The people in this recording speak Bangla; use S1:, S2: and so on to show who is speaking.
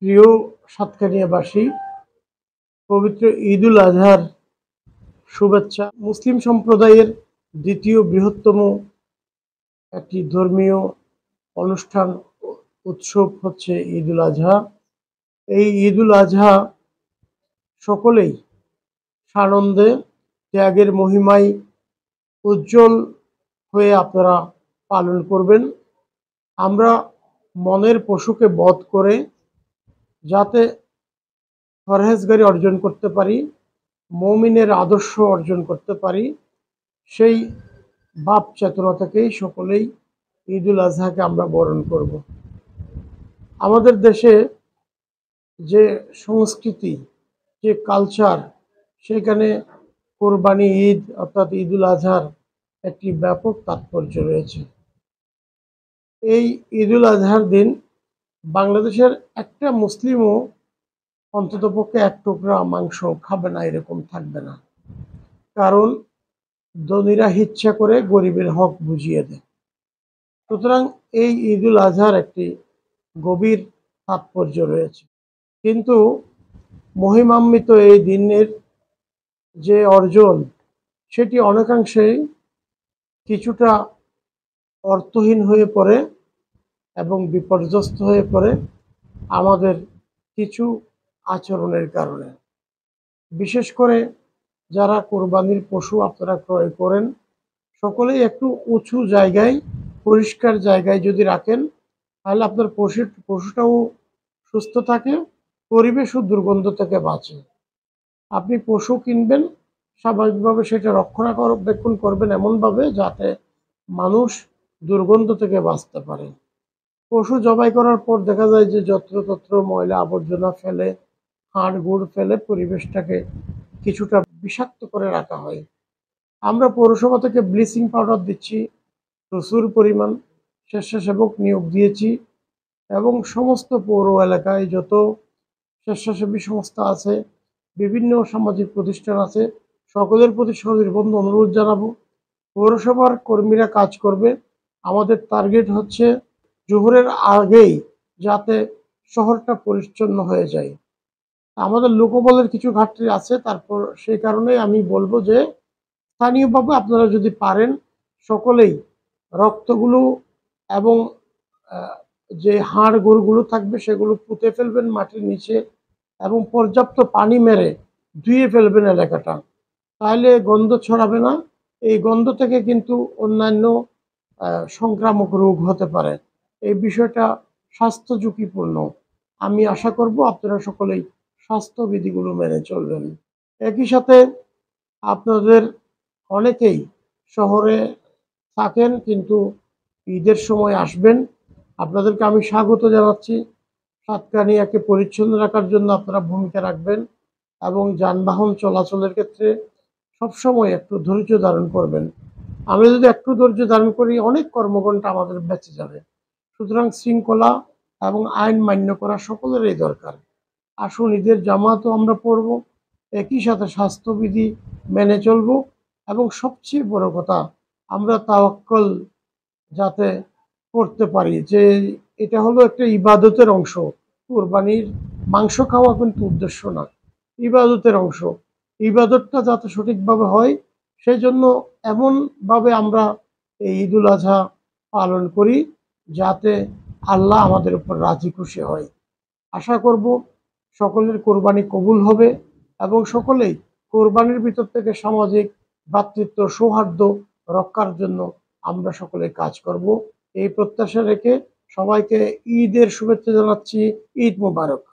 S1: প্রিয় সাতকানিয়াবাসী, পবিত্র ঈদুল আজহার শুভেচ্ছা। মুসলিম সম্প্রদায়ের দ্বিতীয় বৃহত্তম একটি ধর্মীয় অনুষ্ঠান উৎসব হচ্ছে ঈদুল আজহা। এই ঈদুল আজহা সকলেই সানন্দে ত্যাগের মহিমায় উজ্জ্বল হয়ে আপনারা পালন করবেন। আমরা মনের পশুকে বধ করে যাতে পরহেজগারি অর্জন করতে পারি, মুমিনের আদর্শ অর্জন করতে পারি, সেই ভাব চেতনা থেকেই সকলেই ঈদুল আজহাকে আমরা বরণ করব। আমাদের দেশে যে সংস্কৃতি, যে কালচার, সেখানে কোরবানি ঈদ অর্থাৎ ঈদুল আজহার একটি ব্যাপক তাৎপর্য রয়েছে। এই ঈদুল আজহার দিন বাংলাদেশের একটা মুসলিমও অন্ততপক্ষে এক টুকরা মাংস খাবে না, এরকম থাকবে না। কারণ ধনীরা ইচ্ছা করে গরিবের হক বুঝিয়ে দেয়। সুতরাং এই ঈদুল আজহার একটি গভীর তাৎপর্য রয়েছে। কিন্তু মহিমান্বিত এই দিনের যে অর্জন, সেটি অনেকাংশেই কিছুটা অর্থহীন হয়ে পড়ে এবং বিপর্যস্ত হয়ে পড়ে আমাদের কিছু আচরণের কারণে। বিশেষ করে যারা কোরবানির পশু আপনারা ক্রয় করেন, সকলেই একটু উঁচু জায়গায়, পরিষ্কার জায়গায় যদি রাখেন, তাহলে আপনার পশুটাও সুস্থ থাকে, পরিবেশও দুর্গন্ধ থেকে বাঁচে। আপনি পশু কিনবেন, স্বাভাবিকভাবে সেটা রক্ষণাবেক্ষণ করবেন এমনভাবে যাতে মানুষ দুর্গন্ধ থেকে বাঁচতে পারে। পশু জবাই করার পর দেখা যায় যে যত্রতত্র ময়লা আবর্জনা ফেলে, হাড় গুড় ফেলে পরিবেশটাকে কিছুটা বিষাক্ত করে রাখা হয়। আমরা পৌরসভা থেকে ব্লিচিং পাউডার দিচ্ছি প্রচুর পরিমাণ, স্বেচ্ছাসেবক নিয়োগ দিয়েছি এবং সমস্ত পৌর এলাকায় যত স্বেচ্ছাসেবী সংস্থা আছে, বিভিন্ন সামাজিক প্রতিষ্ঠান আছে, সকলের প্রতি সনির্বন্ধ অনুরোধ জানাবো। পৌরসভার কর্মীরা কাজ করবে। আমাদের টার্গেট হচ্ছে জোহরের আগেই যাতে শহরটা পরিচ্ছন্ন হয়ে যায়। আমাদের লোকবলের কিছু ঘাটতি আছে, তারপর সেই কারণে আমি বলবো যে স্থানীয়ভাবে আপনারা যদি পারেন সকলেই রক্তগুলো এবং যে হাড় গোড়গুলো থাকবে সেগুলো পুঁতে ফেলবেন মাটির নিচে এবং পর্যাপ্ত পানি মেরে ধুয়ে ফেলবেন এলাকাটা, তাহলে গন্ধ ছড়াবে না। এই গন্ধ থেকে কিন্তু অন্যান্য সংক্রামক রোগ হতে পারে। এই বিষয়টা স্বাস্থ্য ঝুঁকিপূর্ণ। আমি আশা করব আপনারা সকলেই স্বাস্থ্যবিধিগুলো মেনে চলবেন। একই সাথে আপনাদের অনেকেই শহরে থাকেন কিন্তু ঈদের সময় আসবেন, আপনাদেরকে আমি স্বাগত জানাচ্ছি। সাতকানিয়াকে পরিচ্ছন্ন রাখার জন্য আপনারা ভূমিকা রাখবেন এবং যানবাহন চলাচলের ক্ষেত্রে সবসময় একটু ধৈর্য ধারণ করবেন। আমরা যদি একটু ধৈর্য ধারণ করি, অনেক কর্মঘণ্টা আমাদের বেঁচে যাবে। সুতরাং শৃঙ্খলা এবং আইন মান্য করা সকলেরই দরকার। আসুন ঈদের জামাতও আমরা পড়ব, একই সাথে স্বাস্থ্যবিধি মেনে চলব এবং সবচেয়ে বড় কথা, আমরা তাওয়াক্কুল যাতে করতে পারি যে এটা হলো একটা ইবাদতের অংশ। কুরবানির মাংস খাওয়া কিন্তু উদ্দেশ্য না, ইবাদতের অংশ। ইবাদতটা যাতে সঠিকভাবে হয় সেই জন্য এমনভাবে আমরা এই ঈদুল আজহা পালন করি যাতে আল্লাহ আমাদের উপর রাজি খুশি হয়। আশা করব সকলের কোরবানি কবুল হবে এবং সকলেই কোরবানির ভিতর থেকে সামাজিক ভ্রাতৃত্ব সৌহার্দ্য রক্ষার জন্য আমরা সকলে কাজ করব। এই প্রত্যাশা রেখে সবাইকে ঈদের শুভেচ্ছা জানাচ্ছি। ঈদ মোবারক।